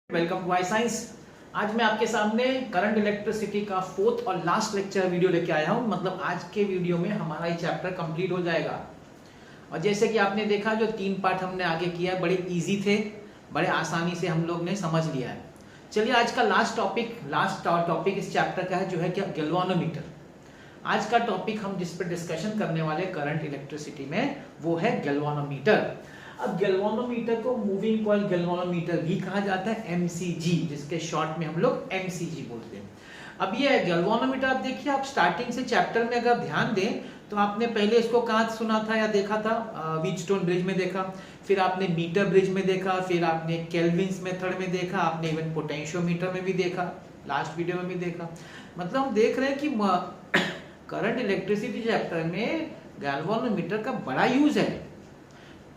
Welcome to I science. आज मैं आपके सामने करंट इलेक्ट्रिसिटी का फोर्थ और लास्ट लेक्चर वीडियो लेके आया हूं। मतलब आज के वीडियो में हमारा ये चैप्टर कंप्लीट हो जाएगा। और जैसे कि आपने देखा जो 3 पार्ट हमने आगे किया है बड़े इजी थे, बड़े आसानी से हम लोग ने समझ लिया है। चलिए आज का लास्ट टॉपिक इस चैप्टर का है जो है क्या गैल्वानोमीटर। आज का टॉपिक हम जिस पर डिस्कशन करने वाले करंट इलेक्ट्रिसिटी में वो है गैल्वानोमीटर। अब गैल्वानोमीटर को मूविंग कॉइल गैल्वानोमीटर भी कहा जाता है, एमसीजी, जिसके शॉर्ट में हम लोग एमसीजी बोलते हैं। अब ये गैल्वानोमीटर आप देखिए, आप स्टार्टिंग से चैप्टर में अगर ध्यान दें तो आपने पहले इसको कहाँ सुना था या देखा था? व्हीटस्टोन ब्रिज में देखा, फिर आपने मीटर ब्रिज में देखा, फिर आपने केल्विन्स मेथड में देखा, आपने इवन पोटेंशियोमीटर में भी देखा, लास्ट वीडियो में भी देखा। मतलब हम देख रहे हैं कि करंट इलेक्ट्रिसिटी चैप्टर में गैल्वानोमीटर का बड़ा यूज है।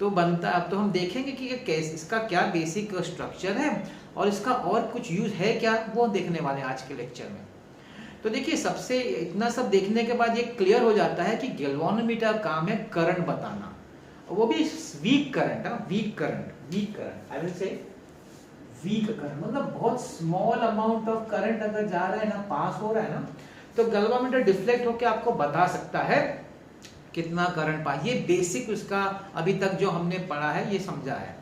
तो बनता अब तो हम देखेंगे कि कैसे इसका क्या बेसिक स्ट्रक्चर है और इसका और कुछ यूज है क्या, वो देखने वाले हैं आज के लेक्चर में। तो देखिए, सबसे इतना सब देखने के बाद ये क्लियर हो जाता है कि गैल्वानोमीटर का काम है करंट बताना, और वो भी वीक करंट है। Weak current I will say weak current, मतलब बहुत स्मॉल अमाउंट ऑफ करंट अगर जा रहा है ना, पास हो रहा है ना, तो गैल्वानोमीटर डिफ्लेक्ट होकर आपको बता सकता है कितना करंट पास। ये बेसिक उसका अभी तक जो हमने पढ़ा है ये समझा है।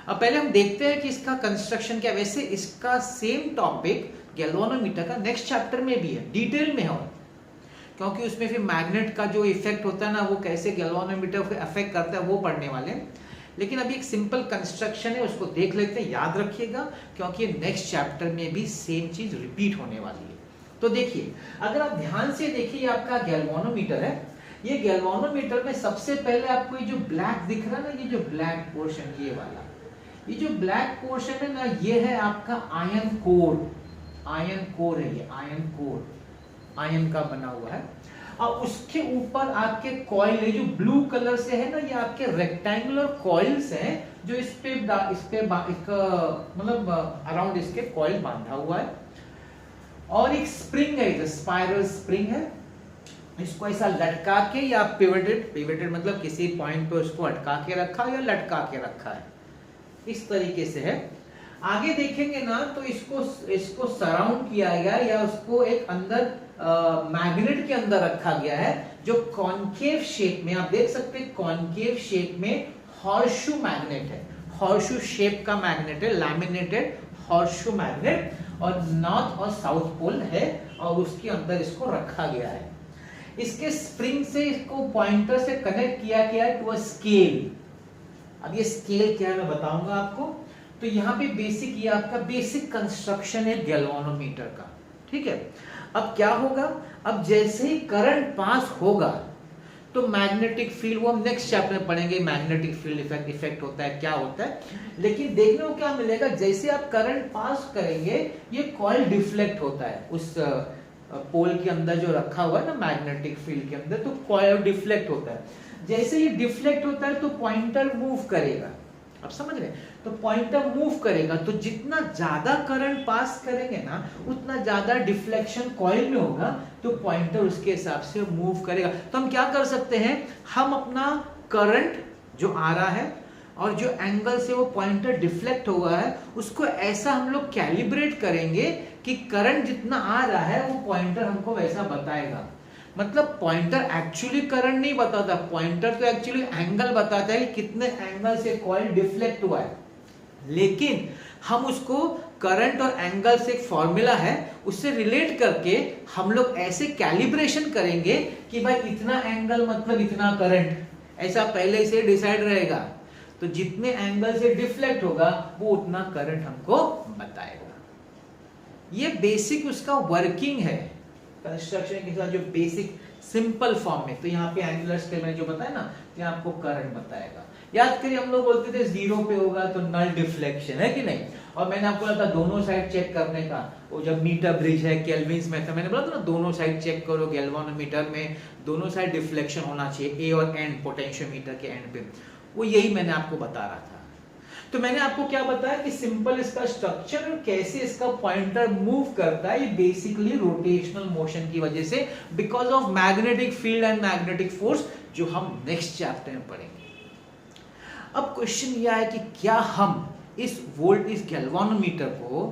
अब पहले हम देखते हैं कि इसका कंस्ट्रक्शन क्या। वैसे इसका सेम टॉपिक गैल्वानोमीटर का नेक्स्ट चैप्टर में भी है, डिटेल में है, क्योंकि उसमें फिर मैग्नेट का जो इफेक्ट होता है ना, वो कैसे गैल्वानोमीटर को अफेक्ट करता है वो पढ़ने वाले हैं। लेकिन अभी एक सिंपल कंस्ट्रक्शन है, उसको देख लेते हैं, याद रखिएगा, क्योंकि नेक्स्ट चैप्टर में भी सेम चीज रिपीट होने वाली है। तो देखिए, अगर आप ध्यान से देखिए, आपका गैल्वानोमीटर है। ये गैल्वानोमीटर में सबसे पहले आपको ये जो ब्लैक दिख रहा है ना, ये जो ब्लैक पोर्शन, ये वाला, ये जो ब्लैक पोर्शन है ना, ये है आपका आयन कोर। आयन कोर है, ये आयन कोर आयन का बना हुआ है। और उसके ऊपर आपके कॉइल है जो ब्लू कलर से है ना, ये आपके रेक्टेंगुलर कॉइल्स हैं जो इस पे मतलब अराउंड इसके कॉइल बांधा हुआ है। और एक स्प्रिंग है, स्पाइरल स्प्रिंग है, इसको ऐसा लटका के या पिवटेड मतलब किसी पॉइंट पे उसको अटका के रखा या लटका के रखा है, इस तरीके से है। आगे देखेंगे ना तो इसको सराउंड किया गया या उसको एक अंदर मैग्नेट के अंदर रखा गया है जो कॉन्केव शेप में, आप देख सकते हैं कॉन्केव शेप में हॉर्सशू मैग्नेट है। हॉर्सशू शेप का मैग्नेट है, लैमिनेटेड हॉर्सशू मैग्नेट, और नॉर्थ और साउथ पोल है, और उसके अंदर इसको रखा गया है। इसके स्प्रिंग से इसको पॉइंटर से कनेक्ट किया गया है टू अ स्केल। अब ये स्केल क्या है मैं बताऊंगा आपको। तो यहाँ पे बेसिक, ये आपका बेसिक कंस्ट्रक्शन है गैल्वानोमीटर का, ठीक है। अब क्या होगा, अब जैसे ही करंट पास होगा तो मैग्नेटिक फील्ड, वो हम नेक्स्ट चैप्टर में पढ़ेंगे, मैग्नेटिक फील्ड इफेक्ट होता है, क्या होता है। लेकिन देखने को क्या मिलेगा, जैसे आप करंट पास करेंगे ये कॉइल डिफ्लेक्ट होता है उस पोल के अंदर जो रखा हुआ है ना मैग्नेटिक फील्ड के अंदर, तो कॉइल डिफ्लेक्ट होता है। जैसे ये डिफ्लेक्ट होता है तो पॉइंटर मूव करेगा। अब समझ रहे, तो पॉइंटर मूव करेगा, तो जितना ज्यादा करंट पास करेंगे ना उतना ज्यादा डिफ्लेक्शन कॉइल में होगा, तो पॉइंटर उसके हिसाब से मूव करेगा। तो हम क्या कर सकते हैं, हम अपना करंट जो आ रहा है और जो एंगल से वो पॉइंटर डिफ्लेक्ट हुआ है उसको ऐसा हम लोग कैलिब्रेट करेंगे कि करंट जितना आ रहा है वो पॉइंटर हमको वैसा बताएगा। मतलब पॉइंटर एक्चुअली करंट नहीं बताता, पॉइंटर तो एक्चुअली एंगल बताता है कि कितने एंगल से कॉइल डिफ्लेक्ट हुआ है। लेकिन हम उसको करंट और एंगल से एक फॉर्मूला है उससे रिलेट करके हम लोग ऐसे कैलिब्रेशन करेंगे कि भाई इतना एंगल मतलब इतना करंट, ऐसा पहले से डिसाइड रहेगा। तो जितने एंगल से डिफ्लेक्ट होगा वो उतना करंट हमको बताएगा। ये बेसिक उसका वर्किंग है कंस्ट्रक्शन के साथ, जो बेसिक सिंपल फॉर्म में। तो यहाँ पे एंगुलर स्केल में जो बताया ना, तो यहाँ आपको करंट बताएगा। याद करिए, हम लोग बोलते थे 0 पे होगा तो नल डिफ्लेक्शन है कि नहीं। और मैंने आपको बोला था दोनों साइड चेक करने का, वो जब मीटर ब्रिज है केल्विन्स में था, मैंने बोला था ना दोनों साइड चेक करो गैल्वानोमीटर में, दोनों साइड डिफ्लेक्शन होना चाहिए, ए और एंड पोटेंशियोमीटर के एंड पे। वो यही मैंने आपको बता रहा था। तो मैंने आपको क्या बताया कि सिंपल इसका स्ट्रक्चर और कैसे इसका पॉइंटर मूव करता है, ये बेसिकली रोटेशनल मोशन की वजह से, because of magnetic field and magnetic force, जो हम नेक्स्ट चैप्टर में पढ़ेंगे। अब क्वेश्चन यह है कि क्या हम इस गैल्वानोमीटर को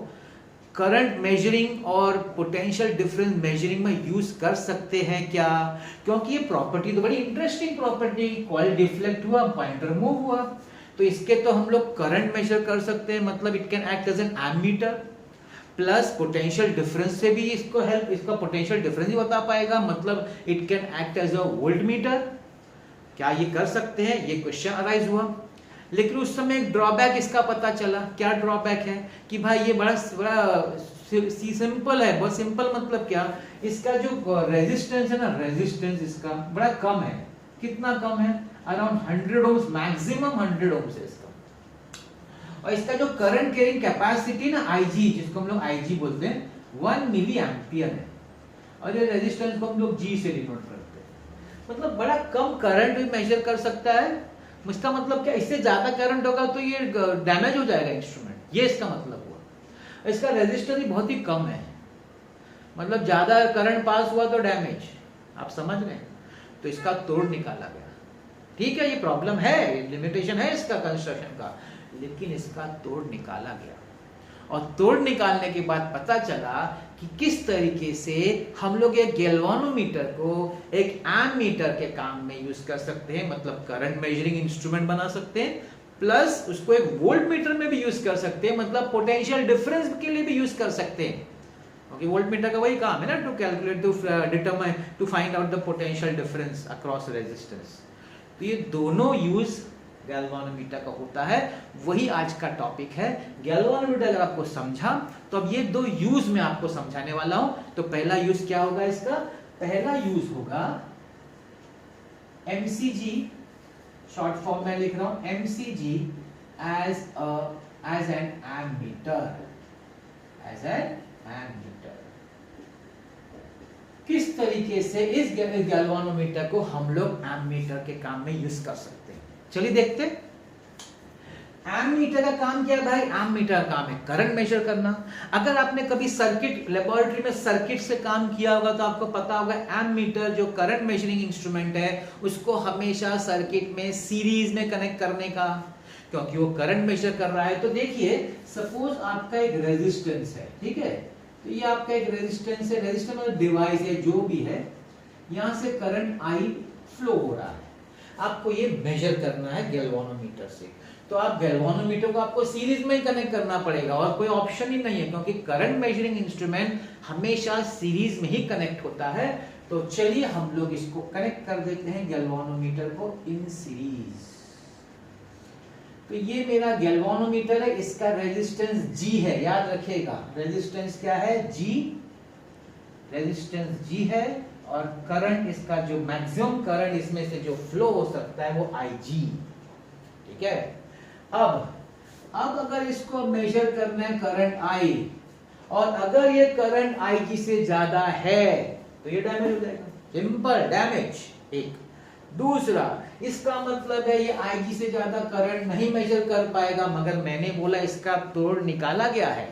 करंट मेजरिंग और पोटेंशियल डिफरेंस मेजरिंग में यूज कर सकते हैं क्या? क्योंकि ये प्रॉपर्टी तो बड़ी इंटरेस्टिंग प्रॉपर्टी, कॉइल डिफ्लेक्ट हुआ, पॉइंटर मूव हुआ, तो इसके तो हम लोग करंट मेजर कर सकते हैं, मतलब it can act as an ammeter, plus potential difference से भी इसको हेल्प, इसका पोटेंशियल डिफरेंस ही बता पाएगा, मतलब it can act as a voltmeter. क्या ये कर सकते हैं? ये क्वेश्चन अराइज हुआ। लेकिन उस समय एक ड्रॉबैक इसका पता चला। क्या ड्रॉबैक है? कि भाई ये बड़ा सिंपल है। बहुत सिंपल मतलब क्या, इसका जो रेजिस्टेंस है ना, रेजिस्टेंस इसका बड़ा कम है। कितना कम है? अराउंड 100 ओम्स, मैक्सिमम 100 ओम्स है इसका। और इसका जो करंट कैरिंग कैपेसिटी ना Ig, जिसको हम लोग Ig बोलते हैं, 1 मिली एम्पियर है, और ये रेजिस्टेंस को हम लोग G से डिनोट करते हैं। मतलब बड़ा कम करंट भी मेजर कर सकता है। इसका मतलब क्या, इससे ज्यादा करंट होगा तो ये डैमेज हो जाएगा इंस्ट्रूमेंट, ये इसका मतलब हुआ। इसका रेजिस्टेंस भी बहुत ही कम है, मतलब ज्यादा करंट पास हुआ तो डैमेज, आप समझ रहे हैं? तो इसका तोड़ निकाला गया। ठीक है, ये प्रॉब्लम है, लिमिटेशन है इसका कंस्ट्रक्शन का, लेकिन इसका तोड़ निकाला गया। और तोड़ निकालने के बाद पता चला कि किस तरीके से हम लोग एक गैल्वानोमीटर को एक एमीटर के काम में यूज कर सकते हैं, मतलब करंट मेजरिंग इंस्ट्रूमेंट बना सकते हैं, प्लस उसको एक वोल्टमीटर में भी यूज कर सकते हैं, मतलब पोटेंशियल डिफरेंस के लिए भी यूज कर सकते हैं। क्योंकि वोल्टमीटर का वही काम है ना, to calculate, to determine, to find out the potential difference across resistance. तो ये दोनों यूज गैल्वानोमीटर का होता है, वही आज का टॉपिक है। गैल्वानोमीटर अगर आपको समझा तो अब ये दो यूज मैं आपको समझाने वाला हूं। तो पहला यूज क्या होगा इसका? पहला यूज होगा MCG, शॉर्ट फॉर्म में लिख रहा हूं MCG as an ammeter, as an ammeter. किस तरीके से इस गैल्वानोमीटर को हम लोग एमीटर के काम में यूज कर सकते हैं, चलिए देखते हैं। एमीटर का काम क्या है भाई? एमीटर का काम है करंट मेजर करना। अगर आपने कभी सर्किट, लेबोरेटरी में सर्किट से काम किया होगा तो आपको पता होगा एमीटर जो करंट मेजरिंग इंस्ट्रूमेंट है उसको हमेशा सर्किट में सीरीज में कनेक्ट करने का, क्योंकि वो करंट मेजर कर रहा है। तो देखिए, सपोज आपका एक रेजिस्टेंस है, ठीक है, तो ये आपका एक रेजिस्टेंस है, रेजिस्टेंस मतलब डिवाइस है जो भी है, यहां से करंट I फ्लो हो रहा है, आपको ये मेजर करना है गैल्वानोमीटर से। तो आप गैल्वानोमीटर को आपको सीरीज में ही कनेक्ट करना पड़ेगा, और कोई ऑप्शन ही नहीं है, क्योंकि करंट मेजरिंग इंस्ट्रूमेंट हमेशा सीरीज में ही कनेक्ट होता है। तो चलिए हम लोग इसको कनेक्ट कर देते हैं गैल्वानोमीटर को इन सीरीज। तो ये मेरा गैल्वानोमीटर है, इसका रेजिस्टेंस G है, याद रखिएगा रेजिस्टेंस क्या है? G, रेजिस्टेंस G है, और करंट, इसका जो मैक्सिमम करंट इसमें से जो फ्लो हो सकता है वो Ig, ठीक है। अब अगर इसको मेजर करना है करंट I, और अगर ये करंट Ig से ज्यादा है तो ये डैमेज हो जाएगा, सिंपल डैमेज। एक दूसरा, इसका मतलब है ये Ig से ज्यादा करंट नहीं मेजर कर पाएगा, मगर मैंने बोला इसका तोड़ निकाला गया है।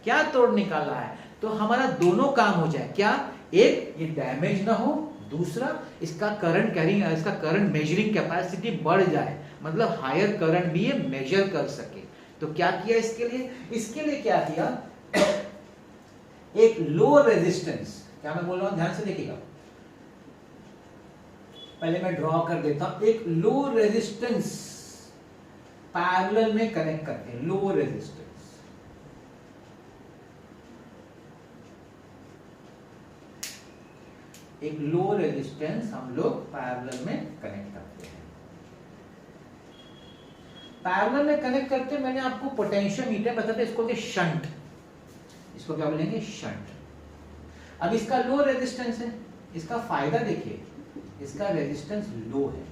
क्या तोड़ निकाला है? तो हमारा दोनों काम हो जाए। क्या? एक, ये डैमेज ना हो, दूसरा इसका करंट कैरिंग, इसका करंट मेजरिंग कैपेसिटी बढ़ जाए, मतलब हायर करंट भी ये मेजर कर सके। तो क्या किया इसके लिए? इसके लिए क्या किया, एक लो रेजिस्टेंस, क्या मैं बोल रहा हूं ध्यान से देखिएगा, पहले मैं ड्रॉ कर देता हूं, एक लो रेजिस्टेंस पैरेलल में कनेक्ट करते हैं, लो रेजिस्टेंस, एक लो रेजिस्टेंस हम लोग पैरेलल में कनेक्ट करते हैं। पैरेलल में कनेक्ट करते हैं, मैंने आपको पोटेंशियोमीटर बताते, इसको क्या शंट, इसको क्या बोलेंगे? शंट। अब इसका लो रेजिस्टेंस है, इसका फायदा देखिए, इसका रेजिस्टेंस लो है।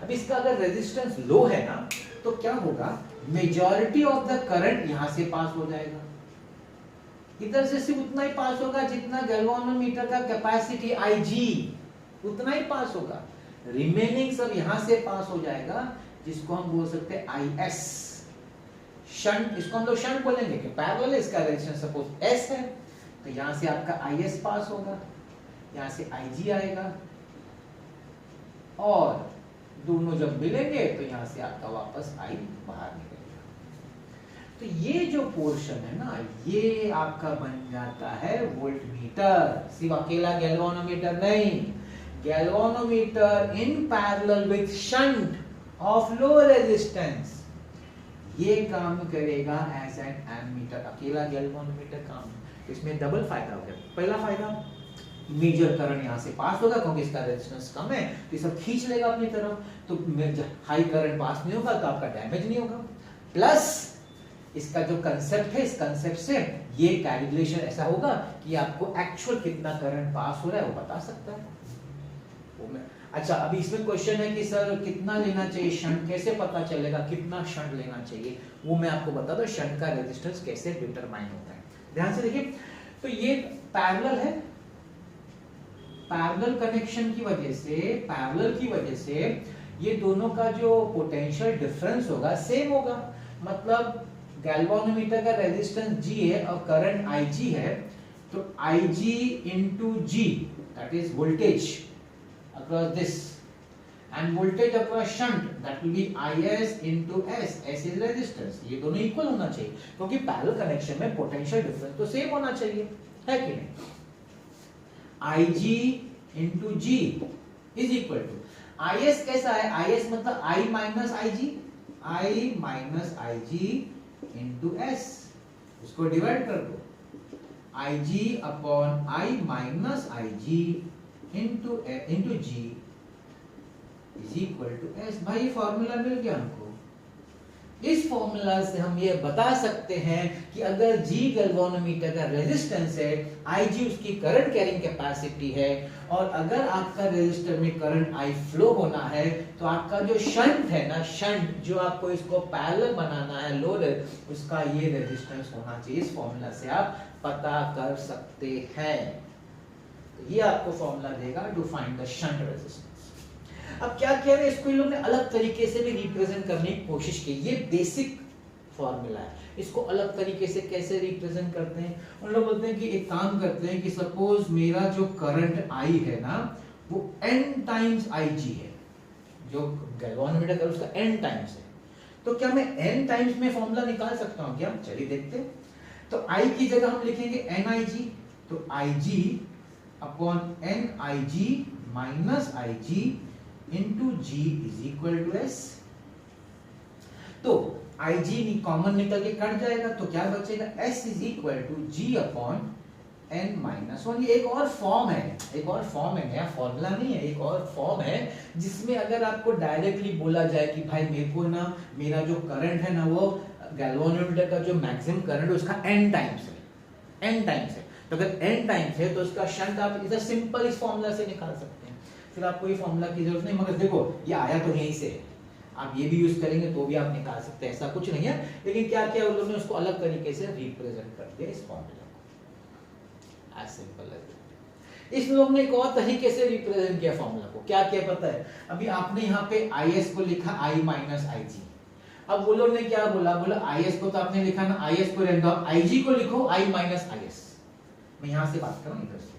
अब इसका अगर रेजिस्टेंस लो है ना, तो क्या होगा, मेजॉरिटी ऑफ द करंट यहां से पास हो जाएगा, इधर से सिर्फ उतना ही पास होगा जितना गैल्वानोमीटर का कैपेसिटी Ig, उतना ही पास होगा, रिमेनिंग सब यहां से पास हो जाएगा, जिसको हम बोल सकते हैं Is शंट। इसको हम लोग शंट बोलेंगे कि पैरेलल है, इसका रेजिस्टेंस सपोज S है, तो यहां से आपका Is पास होगा, यहां से Ig आएगा, और दोनों जब मिलेंगे तो यहां से आपका वापस I बाहर निकलेगा। तो ये जो पोर्शन है ना, ये आपका बन जाता है वोल्टमीटर, सिर्फ अकेला गैल्वेनोमीटर नहीं, galvanometer in parallel with shunt of low resistance, ये काम करेगा एज एन एमीटर। अकेला गैल्वेनोमीटर काम, इसमें डबल फायदा हो गया। पहला फायदा, मेजर करंट यहाँ से पास होगा क्योंकि इसका रेजिस्टेंस कम है, तो ये सब खींच लेगा अपनी तरफ, तो हाई करंट पास नहीं होगा तो आपका डैमेज नहीं होगा। प्लस इसका जो कंसेप्ट है, इस कंसेप्ट से ये कैलकुलेशन ऐसा होगा कि आपको एक्चुअल कितना करंट पास हो रहा है वो बता सकता है। अच्छा, अभी इसमें क्वेश्चन है कि सर कितना लेना चाहिए शंट, कैसे पता चलेगा कितना शंट लेना चाहिए, वो मैं आपको बता दूं, शंट का रेजिस्टेंस कैसे डिटरमाइन होता है। ध्यान से देखिए, तो ये पैरेलल है, पैरेलल कनेक्शन की वजह से, पैरेलल की वजह से ये दोनों का जो पोटेंशियल डिफरेंस होगा सेम होगा। मतलब गैल्वेनोमीटर का रेजिस्टेंस G है और करंट Ig है, तो Ig into G, that is voltage across this, and voltage across shunt, that will be Is into S, S is resistance। ये दोनों इक्वल होना चाहिए क्योंकि पैरेलल कनेक्शन में पोटेंशियल डिफरेंस तो सेम होना चाहिए, है कि नहीं। Ig into G is equal to Is कैसा है, Is मतलब I minus Ig, I minus Ig into S, इसको डिवाइड कर दो, Ig upon I minus Ig into G is equal to S। भाई फॉर्मूला मिल गया हमको। इस फॉर्मूला से हम ये बता सकते हैं कि अगर G गैल्वेनोमीटर का रेजिस्टेंस है, Ig उसकी करंट कैरिंग कैपेसिटी है, और अगर आपका रेजिस्टर में करंट I फ्लो होना है, तो आपका जो शंट है ना, शंट जो आपको इसको पैरेलल बनाना है लोड, उसका ये रेजिस्टेंस होना चाहिए। इस फॉर्मूला से आप पता कर सकते हैं। तो ये आपको फॉर्मूला देगा to find the shunt resistance. अब क्या कह रहे हैं, इसको इन लोग ने अलग तरीके से भी रिप्रेजेंट करने की कोशिश की। ये बेसिक फॉर्मूला है, इसको अलग तरीके से कैसे रिप्रेजेंट करते हैं, उन लोग बोलते हैं कि एक काम करते हैं कि सपोज मेरा जो करंट I है ना, वो n टाइम्स Ig है, जो गैल्वेनोमीटर का उसका n टाइम्स है, तो क्या मैं n टाइम्स में फॉर्मूला निकाल सकता हूं क्या? चलिए देखते हैं। तो I की जगह हम लिखेंगे NIG, तो Ig upon NIG minus Ig into G is equal to S। तो Ig कॉमन निकल के कट जाएगा, तो क्या बचेगा, S is equal to G upon N minus 1। ये एक और फॉर्म है, एक और फॉर्म है, नया फॉर्मूला नहीं है, एक और फॉर्म है जिसमें अगर आपको डायरेक्टली बोला जाए कि भाई मेरे को ना, मेरा जो करंट है ना, वो गैल्वेनोमीटर का जो मैक्सिमम करंट है उसका n टाइम्स है, n टाइम्स है, तो अगर n टाइम्स है तो उसका शंट आप इधर सिंपल इस फॉर्मूला से निकाल सकते हैं। फिर आपको ये फॉर्मूला की जरूरत नहीं, मगर देखो ये आया तो यहीं से, आप ये भी यूज करेंगे तो भी आप निकाल सकते हैं, ऐसा कुछ नहीं है। लेकिन क्या किया उन लोगों ने, उसको अलग तरीके से रिप्रेजेंट कर दिया इस फॉर्मूला को, एज सिंपल एज दैट। इस लोग ने एक और तरीके से रिप्रेजेंट किया फॉर्मूला को, क्या किया पता है, अभी आपने यहाँ पे Is को लिखा I माइनस Ig। अब वो लोग ने क्या बोला, बोला Is को तो आपने लिखा ना, Is को रहने दो, Ig को लिखो I माइनस Is। मैं यहाँ से बात कर रहा हूँ, इधर से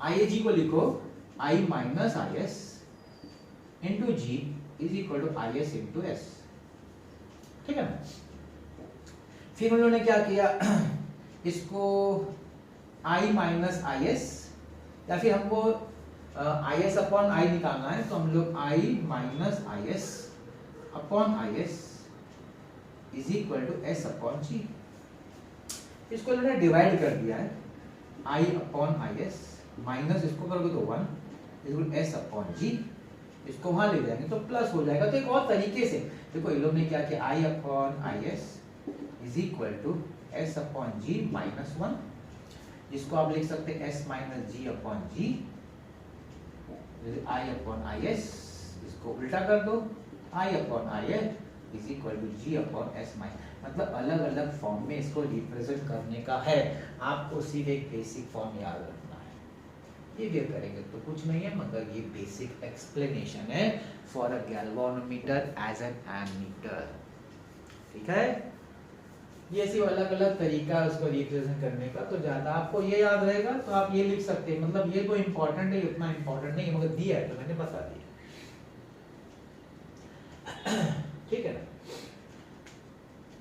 Ig को लिखो I minus Is into G is equal to Is into S, ठीक है ना। फिर उन्होंने क्या किया, इसको I माइनस Is, या फिर हमको Is अपॉन I निकालना है, तो हम लोग I minus Is upon Is is equal to S upon G। इसको इन्होंने डिवाइड कर दिया है, I अपॉन Is माइनस इसको करोगे तो 1 इक्वल S अपॉन G, इसको वहां ले जाएंगे तो प्लस हो जाएगा। तो एक और तरीके से देखो, इन लोग ने क्या किया, I upon Is is equal to S upon G minus 1, जिसको आप लिख सकते हैं S minus G upon G, I upon Is, इसको उल्टा कर दो, I upon Is is equal to G upon S minus. मतलब अलग अलग फॉर्म में इसको रिप्रेजेंट करने का है, आपको सिर्फ एक बेसिक फॉर्म याद रखना है। ये भी करेंगे तो कुछ नहीं है, मगर ये बेसिक एक्सप्लेनेशन है for a galvanometer as an ammeter, ठीक है। ये सिर्फ अलग अलग तरीका है उसको रिप्रेजेंट करने का, तो ज्यादा आपको ये याद रहेगा तो आप ये लिख सकते हैं। मतलब ये तो इम्पोर्टेंट है, उतना इम्पोर्टेंट नहीं है, मगर दिया है तो मैंने बता दिया, ठीक है ना।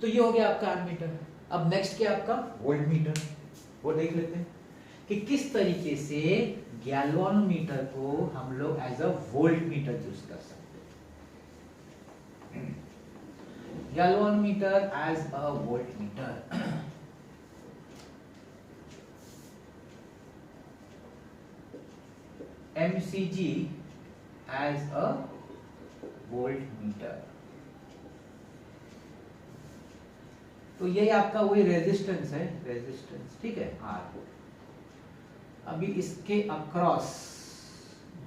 तो ये हो गया आपका एमीटर। अब नेक्स्ट क्या आपका वोल्ट मीटर, वो देख लेते हैं कि किस तरीके से गैल्वानोमीटर को हम लोग as a voltmeter use कर सकते हैं। Galvanometer as a voltmeter. MCG as a voltmeter। तो यही आपका वही रेजिस्टेंस है, रेजिस्टेंस, ठीक है, R। अभी इसके अक्रॉस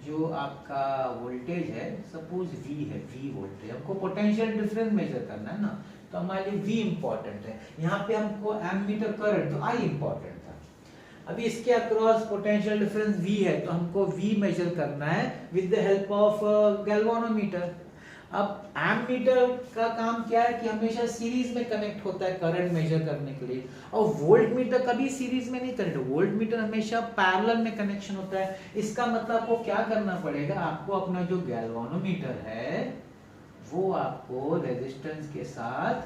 जो आपका वोल्टेज है, सपोज V है, V वोल्टेज, हमको पोटेंशियल डिफरेंस मेजर करना है ना, तो हमारे लिए V इंपॉर्टेंट है। यहाँ पे हमको एमीटर करंट, तो I इंपॉर्टेंट था। अभी इसके अक्रॉस पोटेंशियल डिफरेंस V है, तो हमको V मेजर करना है with the help of galvanometer. अब एमीटर का काम क्या है कि हमेशा सीरीज में कनेक्ट होता है करंट मेजर करने के लिए, और वोल्ट मीटर कभी सीरीज में नहीं कनेक्ट, वोल्ट मीटर हमेशा पैरेलल में कनेक्शन होता है। इसका मतलब आपको क्या करना पड़ेगा, आपको अपना जो गैल्वानोमीटर है वो आपको रेजिस्टेंस के साथ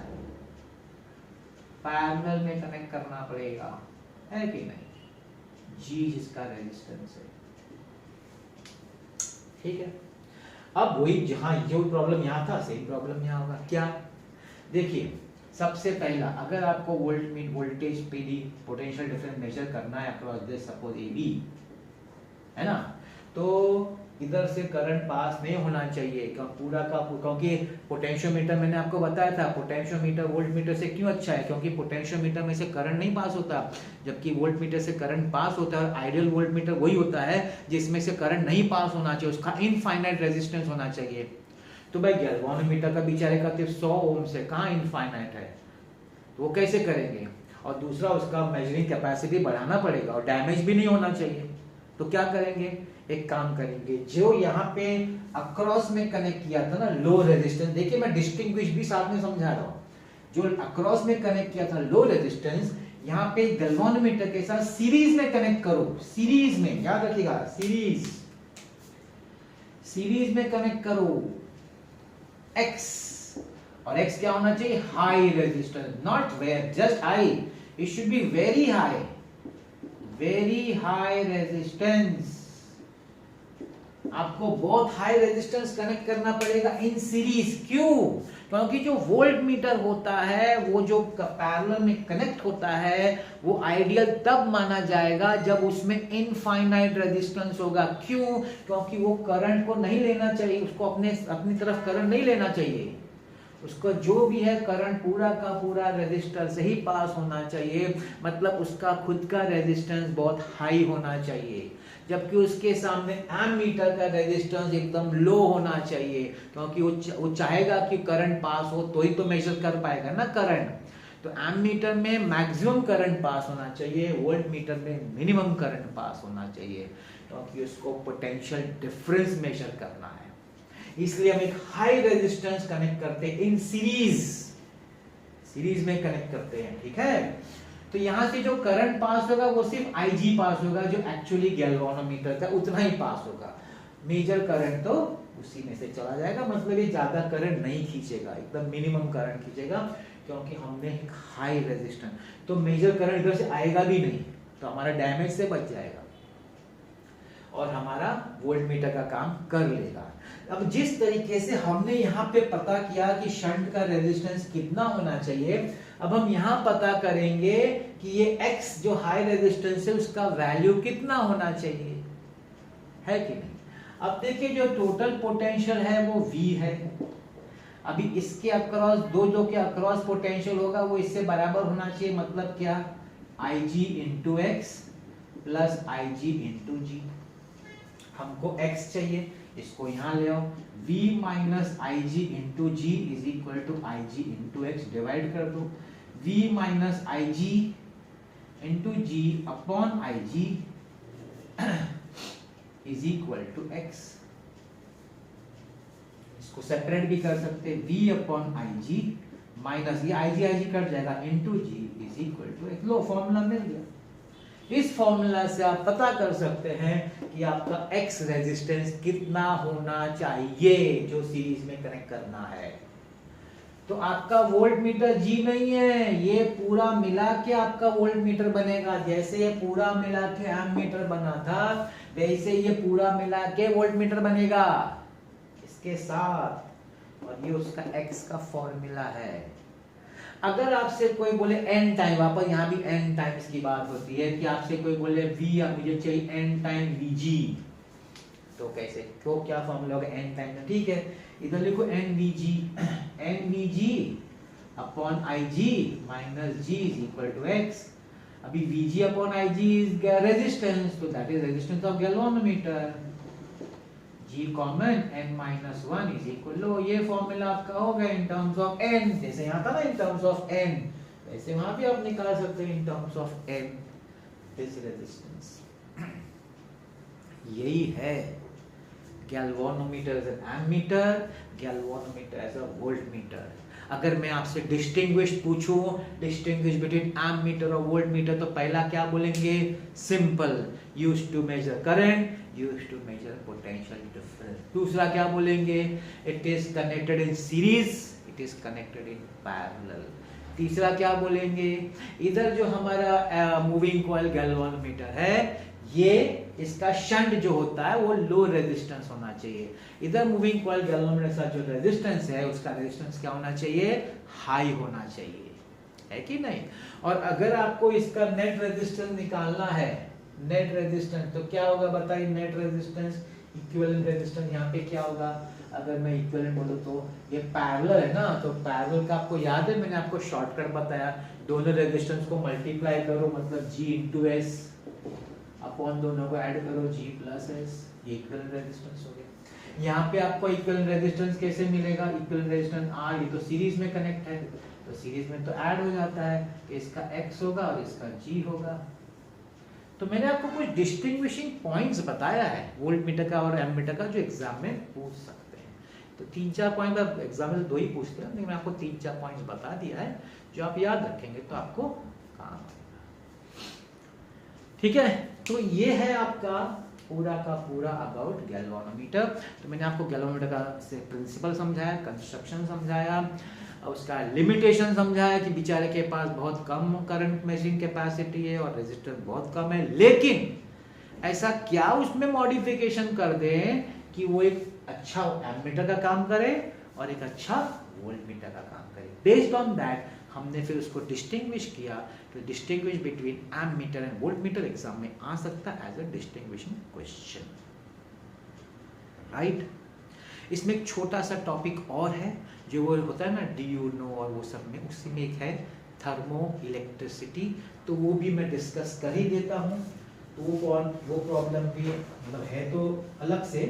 पैरेलल में कनेक्ट करना पड़ेगा, है कि नहीं। G जिसका रेजिस्टेंस है, ठीक है। अब वही जहां जो प्रॉब्लम यहां था, सेम प्रॉब्लम यहां होगा। क्या, देखिए सबसे पहला, अगर आपको voltage PD potential difference measure करना है अक्रॉस दिस सपोज AB, है ना, तो इधर से करंट पास नहीं होना चाहिए पूरा का, क्योंकि पोटेंशियोमीटर मैंने आपको बताया था, पोटेंशियोमीटर वोल्टमीटर से क्यों अच्छा है, क्योंकि पोटेंशियोमीटर में से करंट नहीं पास होता, जबकि वोल्टमीटर से करंट पास होता है। और आइडियल वोल्टमीटर वही होता है जिसमें से करंट नहीं पास होना चाहिए, उसका इनफाइनाइट रेजिस्टेंस होना चाहिए। तो भाई गैल्वानोमीटर का बेचारे का 100 ओम से कहाँ इनफाइनाइट है, तो वो कैसे करेंगे। और दूसरा, उसका मेजरिंग कैपेसिटी बढ़ाना पड़ेगा और डैमेज भी नहीं होना चाहिए। तो क्या करेंगे, एक काम करेंगे, जो यहाँ पे अक्रॉस में कनेक्ट किया था ना लो रेजिस्टेंस, देखिए मैं डिस्टिंग्विश भी साथ में समझा रहा हूँ, जो अक्रॉस में कनेक्ट किया था लो रेजिस्टेंस, यहाँ पे गैल्वानोमीटर के साथ सीरीज में कनेक्ट करो, सीरीज में, याद रखिएगा सीरीज में कनेक्ट करो X, और X क्या होना चाहिए, high resistance, not where, just high, it should be very high resistance. आपको बहुत हाई रेजिस्टेंस कनेक्ट करना पड़ेगा इन सीरीज। क्यों, क्योंकि जो वोल्ट मीटर होता है वो जो पैरेलल में कनेक्ट होता है वो आइडियल तब माना जाएगा जब उसमें इनफाइनाइट रेजिस्टेंस होगा। क्यों, क्योंकि वो करंट को नहीं लेना चाहिए, उसको अपनी तरफ करंट नहीं लेना चाहिए, उसको जो भी है करंट पूरा का पूरा रेजिस्टर से ही पास होना चाहिए, मतलब उसका खुद का रेजिस्टेंस बहुत हाई होना चाहिए। जबकि उसके सामने एमीटर का रेजिस्टेंस एकदम लो होना चाहिए, क्योंकि वो चाहेगा कि करंट पास हो तो ही तो मेजर कर पाएगा ना करंट। तो एमीटर में मैक्सिमम करंट पास होना चाहिए, वोल्ट मीटर में मिनिमम करंट पास होना चाहिए, क्योंकि उसको पोटेंशियल डिफरेंस मेजर करना है। इसलिए हम एक हाई रेजिस्टेंस कनेक्ट करते हैं इन सीरीज में कनेक्ट करते हैं, ठीक है। तो यहां से जो करंट पास होगा वो सिर्फ IG पास होगा, जो एक्चुअली गैल्वानोमीटर का उतना ही पास होगा, मेजर करंट तो उसी में से चला जाएगा, मतलब ये ज्यादा करंट नहीं खींचेगा, एकदम मिनिमम करंट खींचेगा, क्योंकि हमने एक हाई रेजिस्टेंस, तो मेजर करंट इधर से आएगा भी नहीं, तो हमारा डैमेज से बच जाएगा और हमारा वोल्टमीटर का काम कर लेगा। अब जिस तरीके से हमने यहाँ पे पता किया कि शंट का रेजिस्टेंस कितना होना चाहिए, अब हम यहाँ पता करेंगे कि ये X जो हाई रेजिस्टेंस है उसका वैल्यू कितना होना चाहिए, है कि नहीं। अब देखिए जो टोटल पोटेंशियल है वो V है, अभी इसके अक्रॉस जो के अक्रॉस पोटेंशियल होगा वो इससे बराबर होना चाहिए, मतलब क्या, IG into X plus IG into G। हमको X चाहिए, इसको यहां ले आओ, V minus IG into G is equal to IG into X, divide कर दो, V minus IG into G upon IG is equal to X। इसको separate भी कर सकते हैं, V अपॉन IG माइनस ये IG कट जाएगा into G is equal to X। लो फॉर्मूला मिल गया। इस फॉर्मूला से आप पता कर सकते हैं कि आपका X रेजिस्टेंस कितना होना चाहिए जो सीरीज में कनेक्ट करना है। तो आपका वोल्ट मीटर जी नहीं है, ये पूरा मिला के आपका वोल्ट मीटर बनेगा। जैसे ये पूरा मिला के एम मीटर बना था, वैसे ये पूरा मिला के वोल्ट मीटर बनेगा इसके साथ। और ये उसका एक्स का फॉर्मूला है। अगर आपसे कोई बोले n टाइम, वापस यहाँ भी n टाइम्स की बात होती है कि आपसे कोई बोले v या मुझे चाहिए n टाइम vg, तो कैसे, क्यों, क्या फॉर्मूला होगा n टाइम का? ठीक है, इधर लिखो nvg upon ig minus g is equal to x। अभी vg upon ig is resistance, तो that is resistance of galvanometer. G common n minus 1 is equal to, ये फॉर्मूला आपका होगा इन टर्म्स ऑफ n। जैसे यहाँ था ना इन टर्म्स ऑफ n, वैसे वहां भी आप निकाल सकते हैं in terms of n this resistance. यही है galvanometer as an ammeter, galvanometer as a voltmeter. अगर मैं आपसे डिस्टिंग्विश पूछूं, डिस्टिंग्विश बिटवीन एमीटर और वोल्टमीटर, तो पहला क्या बोलेंगे? Simple, used to measure current, used to measure potential difference। दूसरा क्या बोलेंगे? it is connected in series, it is connected in parallel। तीसरा क्या बोलेंगे? इधर जो हमारा मूविंग कॉइल गैल्वेनोमीटर है, ये इसका शंट जो होता है वो लो रेजिस्टेंस होना चाहिए। इधर मूविंग कॉइल गैल्वेनोमीटर का जो रेजिस्टेंस है, उसका रेजिस्टेंस क्या होना चाहिए? हाई होना चाहिए, है कि नहीं? और अगर आपको इसका नेट रेजिस्टेंस निकालना है, नेट रेजिस्टेंस, तो क्या होगा बताइए? नेट रेजिस्टेंस इक्विवेलेंट रेजिस्टेंस, यहाँ पे क्या होगा? अगर मैं इक्विवेलेंट बोलूं तो ये पैरेलल है ना, तो पैरेलल का आपको याद है, मैंने आपको शॉर्टकट बताया, दोनों रेजिस्टेंस को मल्टीप्लाई करो, मतलब G इंटू एस, अपॉन दोनों को ऐड करो G प्लस एस, ये इक्विवेलेंट रेजिस्टेंस हो गया। यहाँ पे आपको इक्विवेलेंट रेजिस्टेंस कैसे मिलेगा? इक्विवेलेंट रेजिस्टेंस R, ये तो सीरीज में कनेक्ट है, तो सीरीज में तो ऐड हो जाता है, इसका X होगा और इसका G होगा। तो मैंने आपको कुछ डिस्टिंग्विशिंग पॉइंट्स बताया है वोल्ट मीटर का और एम मीटर का, जो एग्जाम में पूछ सकते हैं। तो 3-4 पॉइंट एग्जाम में 2 ही पूछते हैं, लेकिन मैं आपको 3-4 पॉइंट्स बता दिया है, जो आप याद रखेंगे तो आपको काम आएगा। ठीक है, तो ये है आपका पूरा का पूरा अबाउट गैल्वेनोमीटर। तो मैंने आपको गैल्वेनोमीटर का से प्रिंसिपल समझाया, कंस्ट्रक्शन समझाया, उसका लिमिटेशन समझाया कि बेचारे के पास बहुत कम करंट मेजरिंग कैपेसिटी है और रेजिस्टेंस बहुत कम है, लेकिन ऐसा क्या उसमें मॉडिफिकेशन कर दें कि वो एक अच्छा एमीटर का काम करे और एक अच्छा वोल्टमीटर का काम करे। बेस्ड ऑन दैट हमने फिर उसको डिस्टिंग्विश किया, तो distinguish between ammeter and voltmeter exam में आ सकता है as a distinguishing question, right. इसमें एक छोटा सा टॉपिक और है, जो वो होता है ना DU और वो सब में, उसी में एक है थर्मो इलेक्ट्रिसिटी, तो वो भी मैं डिस्कस कर ही देता हूँ। तो वो प्रॉब्लम भी मतलब है, तो अलग से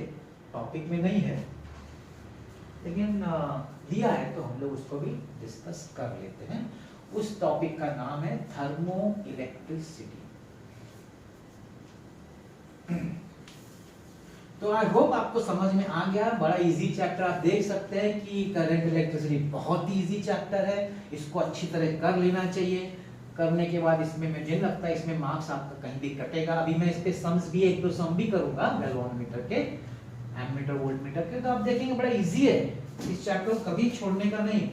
टॉपिक में नहीं है, लेकिन दिया है तो हम लोग उसको भी डिस्कस कर लेते हैं। उस टॉपिक का नाम है थर्मो इलेक्ट्रिसिटी। तो आई होप आपको समझ में आ गया, बड़ा इजी चैप्टर। आप देख सकते हैं कि करंट इलेक्ट्रिसिटी बहुत ही इजी चैप्टर है, इसको अच्छी तरह कर लेना चाहिए। करने के बाद इसमें मुझे लगता है इसमें मार्क्स आपका कहीं भी कटेगा। अभी मैं इस पे सम्स भी 1-2 सम भी करूंगा गैल्वेनोमीटर के, एमीटर वोल्टमीटर के, तो आप देखेंगे बड़ा इजी है, इस चैप्टर को कभी छोड़ने का नहीं।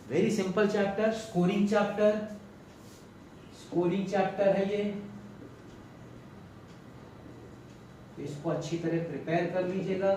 Very simple chapter, scoring chapter है ये, इसको अच्छी तरह प्रिपेयर कर लीजिएगा।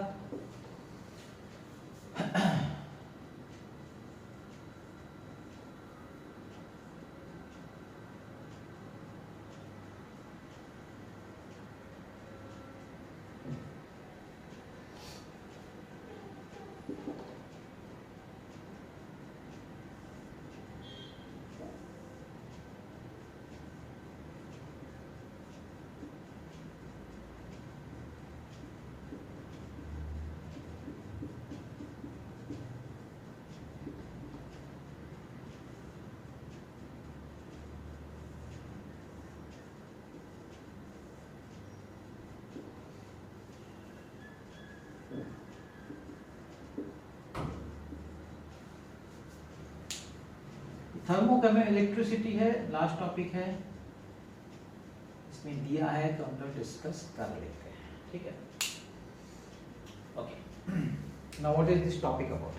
थर्मो इलेक्ट्रिसिटी है, लास्ट टॉपिक है, इसमें दिया है तो हम लोग डिस्कस कर लेते हैं, ठीक है। Okay, now what is this topic about?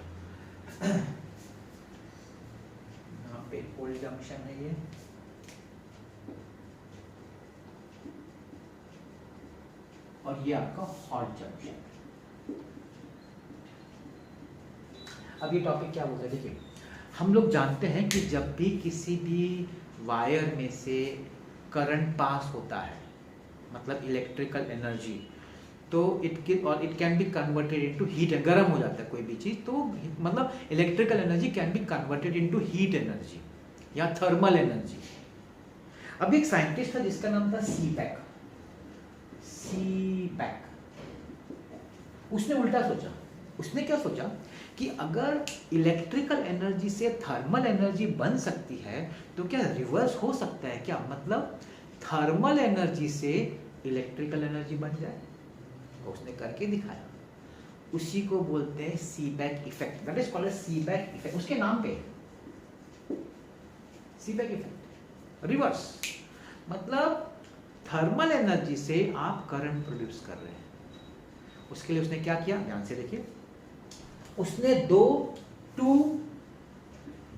पे कोल्ड जंक्शन है ये, और ये आपका हॉट जंक्शन। अब ये टॉपिक क्या बोलता है, देखिए हम लोग जानते हैं कि जब भी किसी भी वायर में से करंट पास होता है, मतलब इलेक्ट्रिकल एनर्जी, तो it can be converted into heat. गर्म हो जाता है कोई भी चीज तो मतलब electrical energy can be converted into heat energy या थर्मल एनर्जी। अब एक साइंटिस्ट था जिसका नाम था सीबैक। उसने उल्टा सोचा। उसने क्या सोचा कि अगर इलेक्ट्रिकल एनर्जी से थर्मल एनर्जी बन सकती है तो क्या रिवर्स हो सकता है क्या, मतलब थर्मल एनर्जी से इलेक्ट्रिकल एनर्जी बन जाए। तो उसने करके दिखाया, उसी को बोलते हैं सीबैक effect, that is called सीबैक effect. उसके नाम पे सीबैक इफेक्ट, रिवर्स, मतलब थर्मल एनर्जी से आप करंट प्रोड्यूस कर रहे हैं। उसके लिए उसने क्या किया, ध्यान से देखिए, उसने टू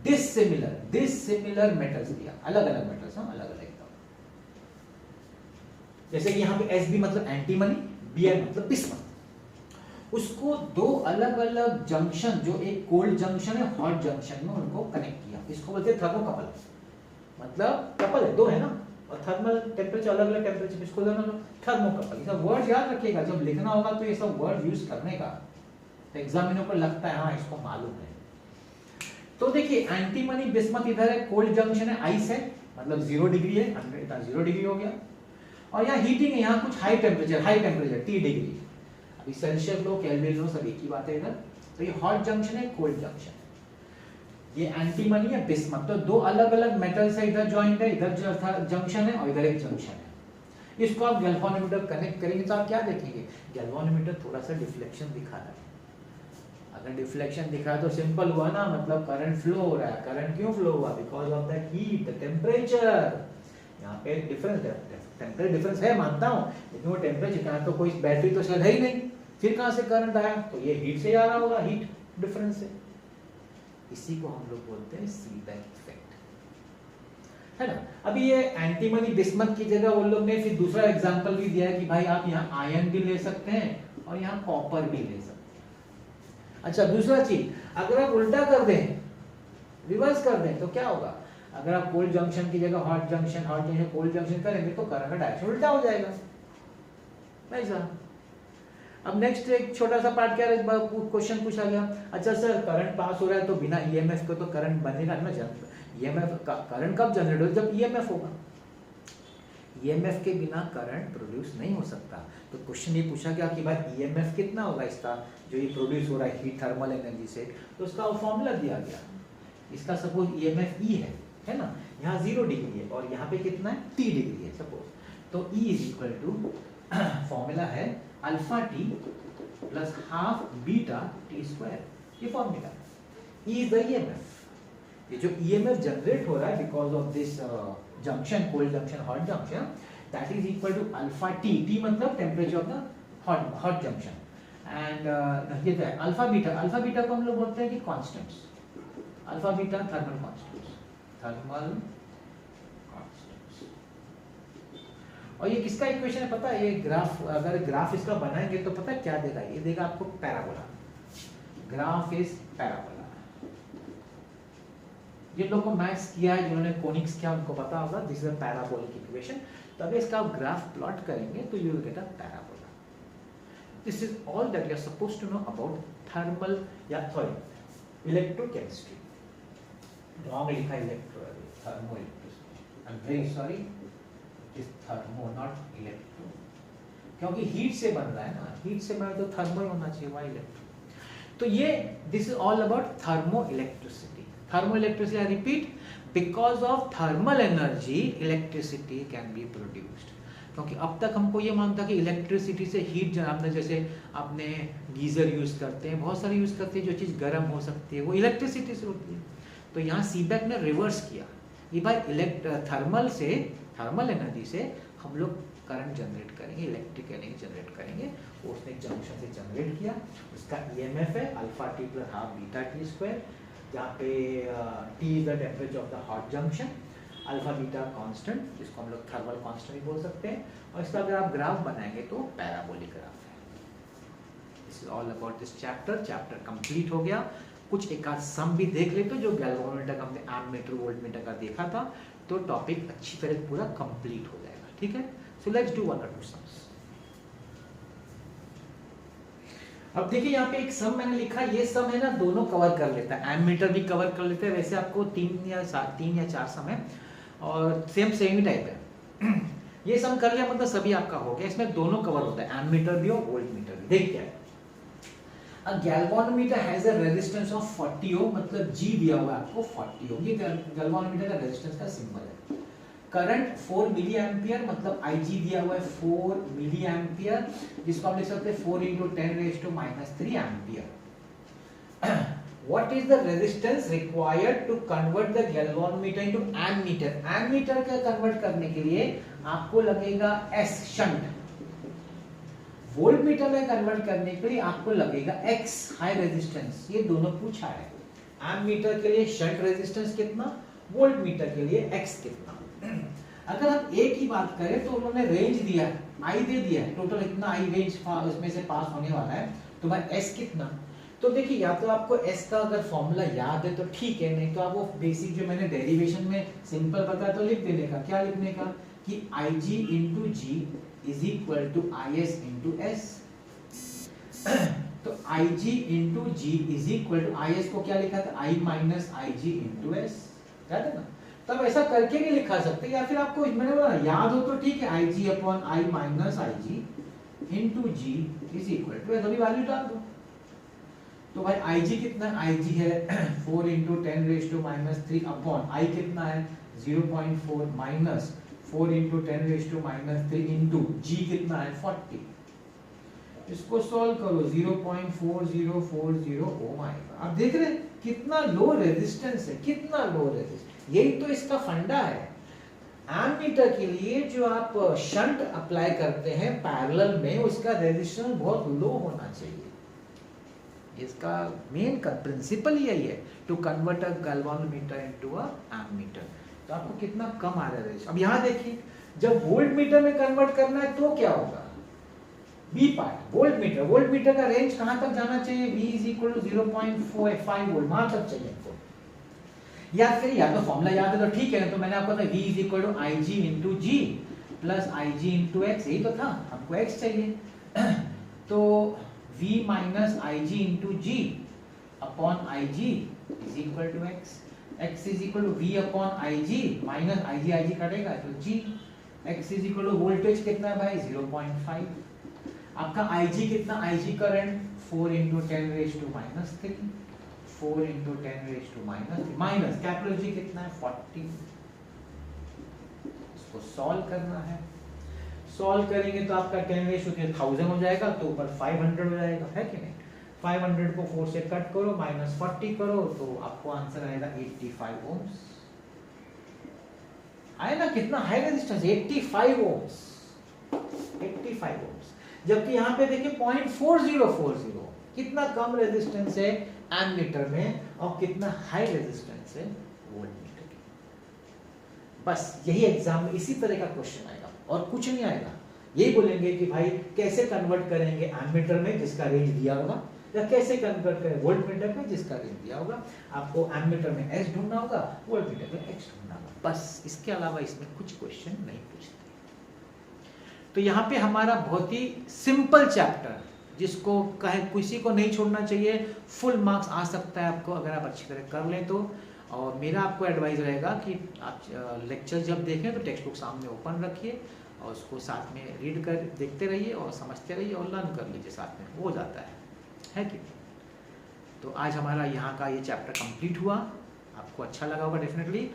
डिसिमिलर मेटल्स दिया, अलग अलग मेटल्स, अलग अलग। जैसे कि यहाँ पे Sb मतलब एंटीमनी, Bn मतलब बिस्मथ। उसको दो अलग अलग जंक्शन, जो एक कोल्ड जंक्शन है हॉट जंक्शन में, उनको कनेक्ट किया। इसको बोलते हैं थर्मोकपल, मतलब कपल है, दो है ना, और थर्मल टेम्परेचर अलग अलग टेम्परेचर, इसको थर्मोकपल। ये सब वर्ड याद रखिएगा, जब लिखना होगा तो ये सब वर्ड यूज करने का, तो एग्जामिनर को लगता है हाँ इसको मालूम है। तो देखिए एंटीमनी बिस्मथ इधर है, कोल्ड जंक्शन है, आइस है, मतलब 0 डिग्री है, 0 डिग्री हो गया। और यहाँ हीटिंग है, यहाँ कुछ हाई टेम्परेचर T डिग्री। अभी सेल्सियस लो, केल्विन लो, सब एक ही बात है इधर। तो ये हॉट जंक्शन है, कोल्ड जंक्शन है। ये एंटीमनी है, बिस्मथ, तो दो अलग अलग मेटल्स है, इधर जॉइंट है, इधर जो जंक्शन है और इधर एक जंक्शन है। इसको आप गैल्वेनोमीटर कनेक्ट करेंगे तो आप क्या देखेंगे, गैल्वेनोमीटर थोड़ा सा डिफ्लेक्शन दिखा रहा है। अगर डिफ्लेक्शन दिखा तो सिंपल हुआ ना, मतलब करंट फ्लो हो रहा है। करंट क्यों फ्लो हुआ, because of the heat, the temperature. यहाँ पे डिफरेंस है, टेम्परेचर डिफरेंस है मानता हूँ, लेकिन वो टेम्परेचर कहाँ, तो कोई बैटरी तो शायद है ही नहीं, फिर कहाँ से करंट आया, तो ये हीट से आ रहा होगा, हीट डिफरेंस से। इसी को हम लोग बोलते हैं सीबैक इफेक्ट, है ना। अभी ये एंटीमनी बिस्मथ की जगह वो लोग ने फिर दूसरा एग्जांपल भी दिया है कि भाई आप यहाँ आयरन भी ले सकते हैं और यहाँ कॉपर भी ले सकते हैं। अच्छा, दूसरा चीज, अगर आप उल्टा कर दें, रिवर्स कर दें, तो क्या होगा, अगर आप कोल्ड जंक्शन की जगह हॉट जंक्शन कोल्ड जंक्शन करेंगे तो करंट का डायरेक्शन उल्टा हो जाएगा, ऐसा। अब नेक्स्ट एक छोटा सा पार्ट क्या है, क्वेश्चन पूछा गया, अच्छा सर करंट पास हो रहा है तो बिना ईएमएफ के तो करंट बनेगा ना, ईएमएफ करंट कब जनरेट होगा, जब ईएमएफ होगा। ईएमएफ के बिना करंट प्रोड्यूस नहीं हो सकता। तो क्वेश्चन ये पूछा गया कि भाई ईएमएफ कितना होगा इसका, जो ये प्रोड्यूस हो रहा है हीट थर्मल एनर्जी से, तो उसका फॉर्मूला दिया गया। इसका सपोज ईएमएफ ई है ना, यहाँ 0 डिग्री है और यहाँ पे कितना है, T डिग्री है सपोज, तो E is equal to, formula है alpha T plus half beta T square, ये formula. E is the EMF, ये जो ईएमएफ जनरेट हो रहा है because of this junction, cold junction hot junction, that is equal to alpha T, T मतलब temperature of the hot junction, and ये है alpha beta. Alpha beta को हम लोग बोलते हैं कि constants, alpha beta thermal constants, thermal constants. और ये किसका इक्वेशन है पता है, ये ग्राफ, अगर ग्राफ इसका बनाएंगे तो पता है क्या देगा, ये देगा आपको पैराबोला। Graph is parabola. जिन लोगों को मैथ्स किया है, जिन्होंने कोनिक्स किया, उनको पता होगा this is a parabolic equation. तो अगर इसका आप ग्राफ प्लॉट करेंगे तो you will get a parabola. This is all that you are supposed to know about thermal या सॉरी इलेक्ट्रोकेमिस्ट्री। रॉन्ग लिखा है thermo electricity, I am very sorry, it is thermo not electro, क्योंकि heat से बन रहा है ना, heat से बना तो थर्मो होना चाहिए, वाई इलेक्ट्रो। तो ये this is all about thermo electricity. Thermo electricity, I repeat, because of thermal energy electricity can be produced. क्योंकि अब तक हमको ये मानता कि इलेक्ट्रिसिटी से हीट, आपने जैसे आपने गीजर यूज करते हैं, बहुत सारे यूज करते हैं, जो चीज़ गर्म हो सकती है वो इलेक्ट्रिसिटी से होती है। तो यहाँ सीबैक ने रिवर्स किया, ये भाई थर्मल से, थर्मल एनर्जी से हम लोग करंट जनरेट करेंगे, इलेक्ट्रिक एनर्जी जनरेट करेंगे। वो उसने जंक्शन से जनरेट किया, उसका ईएमएफ है alpha T plus half beta T square, जहाँ पे T is the temperature of the hot junction, alpha beta constant, जिसको हम लोग थर्मल कांस्टेंट भी बोल सकते हैं, और इसका अगर आप ग्राफ बनाएंगे तो पैराबोलिक ग्राफ है। This is all about this chapter. Chapter complete हो गया। कुछ एक आध सम भी देख लेते जो गैल्वेनोमीटर का हमने एमीटर वोल्टमीटर का देखा था, तो टॉपिक अच्छी तरह पूरा कंप्लीट हो जाएगा। ठीक है, सो लेट्स डू वन और टू सम्स। अब देखिए यहाँ पे एक सम मैंने लिखा, ये सम है ना दोनों कवर कर लेता है, एमीटर भी कवर कर लेते हैं। वैसे आपको तीन या चार सम है और सेम ही टाइप है। ये सम कर लिया मतलब सभी आपका हो गया। इसमें दोनों कवर होता है, एमीटर भी और वोल्टमीटर भी। देख क्या है, अ galvanometer has a resistance of 40 ओम, मतलब G दिया हुआ है आपको 40 ओम। ये गैल्वेनोमीटर का रेजिस्टेंस का सिंबल है। करंट 4 मिली एम्पियर, मतलब Ig दिया हुआ है 4 मिली एम्पियर, जिसको हम लिख सकते हैं 4 × 10⁻³ ampere. What is the resistance required to convert the galvanometer into ammeter? Ammeter का कन्वर्ट करने के लिए आपको लगेगा S शंट, वोल्टमीटर में कन्वर्ट करने के लिए आपको लगेगा X हाई रेजिस्टेंस। ये दोनों पूछा है। एमीटर के लिए शंट रेजिस्टेंस कितना, वोल्टमीटर के लिए X कितना। अगर हम एक ही बात करें तो उन्होंने रेंज दिया है, I दे दिया है, टोटल इतना I रेंज इसमें से पास होने वाला है, तो भाई S कितना। तो देखिए या तो आपको S का अगर फॉर्मूला याद है तो ठीक है, नहीं तो आप वो बेसिक जो मैंने डेरिवेशन में सिंपल बताया तो लिख देने का। क्या लिखने का कि Ig × G is equal to Is into S। तो Ig into G is equal to Is को क्या लिखा था, I minus Ig into S, याद है ना। तब ऐसा करके भी लिखा सकते, या फिर आपको मैंने बोला याद हो तो ठीक है, Ig upon I minus Ig into G is equal to S, अभी वैल्यू डाल दो। तो भाई Ig कितना, Ig है 4 × 10⁻³ अपॉन I कितना है 0.4 माइनस 4 × 10⁻³ इंटू G कितना है 40। इसको सॉल्व करो 0.4040 ओम आएगा। आप देख रहे हैं कितना लो रेजिस्टेंस है, कितना लो रेजिस्टेंस। यही तो इसका फंडा है। एमीटर के लिए जो आप शंट अप्लाई करते हैं पैरेलल में, उसका रेजिस्टेंस बहुत लो होना चाहिए। इसका मेन प्रिंसिपल यही है, to convert a galvanometer into a ammeter. तो आपको कितना कम आ रहा है। अब यहाँ देखिए, जब वोल्टमीटर में कन्वर्ट करना है तो क्या होगा, बी पार्ट वोल्टमीटर। वोल्टमीटर का रेंज कहां तक जाना चाहिए, V = 0.45 वोल्ट, वहां तक चाहिए आपको। याद करिए, या तो फॉर्मूला याद है तो ठीक है, ना तो मैंने आपको बताया V = Ig × G plus Ig × X, यही तो था, हमको X चाहिए। तो V minus Ig into G upon Ig is equal to X. X is equal to V upon Ig minus Ig कटेगा तो G। X is equal to voltage कितना है भाई 0.5। आपका Ig कितना, Ig current 4 × 10⁻³ 4 × 10⁻³ minus capital G कितना है 40। इसको सॉल्व करना है। सॉल्व करेंगे तो आपका 10⁻1000 हो जाएगा, तो ऊपर 500 हो जाएगा, है कि नहीं। 500 को 4 से कट करो, माइनस 40 करो, तो आपको आंसर आएगा 85 ओम्स। आए ना, कितना हाई रेजिस्टेंस 85 ओम्स, 85 ओम्स। जबकि यहाँ पे देखिए 0.4040, कितना कम रेजिस्टेंस है एमीटर में और कितना हाई रेजिस्टेंस है वोल्टमीटर में। बस यही एग्जाम में इसी तरह का क्वेश्चन आएगा और कुछ नहीं आएगा। यही बोलेंगे कि भाई कैसे कन्वर्ट करेंगे एमीटर में जिसका रेंज दिया होगा, या कैसे कन्वर्ट करें वोल्टमीटर में जिसका रेंज दिया होगा। आपको एमीटर में S ढूंढना होगा, वोल्टमीटर में X ढूंढना होगा, बस। इसके अलावा इसमें कुछ क्वेश्चन नहीं पूछते। तो यहाँ पे हमारा बहुत ही सिंपल चैप्टर, जिसको कहे किसी को नहीं छोड़ना चाहिए, फुल मार्क्स आ सकता है आपको अगर आप अच्छी तरह कर लें तो। और मेरा आपको एडवाइस रहेगा कि आप लेक्चर जब देखें तो टेक्स्ट बुक सामने ओपन रखिए और उसको साथ में रीड कर देखते रहिए और समझते रहिए और लर्न कर लीजिए साथ में, हो जाता है कि। तो आज हमारा यहाँ का ये चैप्टर कंप्लीट हुआ, आपको अच्छा लगा होगा डेफिनेटली।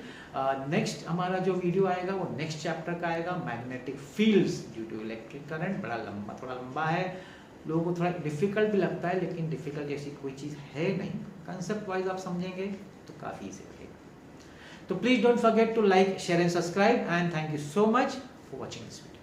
नेक्स्ट हमारा जो वीडियो आएगा वो नेक्स्ट चैप्टर का आएगा, magnetic fields due to electric current. बड़ा लंबा, थोड़ा लंबा है, लोगों को थोड़ा डिफिकल्ट भी लगता है, लेकिन डिफिकल्ट जैसी कोई चीज़ है नहीं। कंसेप्ट वाइज आप समझेंगे तो काफ़ी इजी लगेगा। तो please don't forget to like, share and subscribe, and thank you so much for watching this video.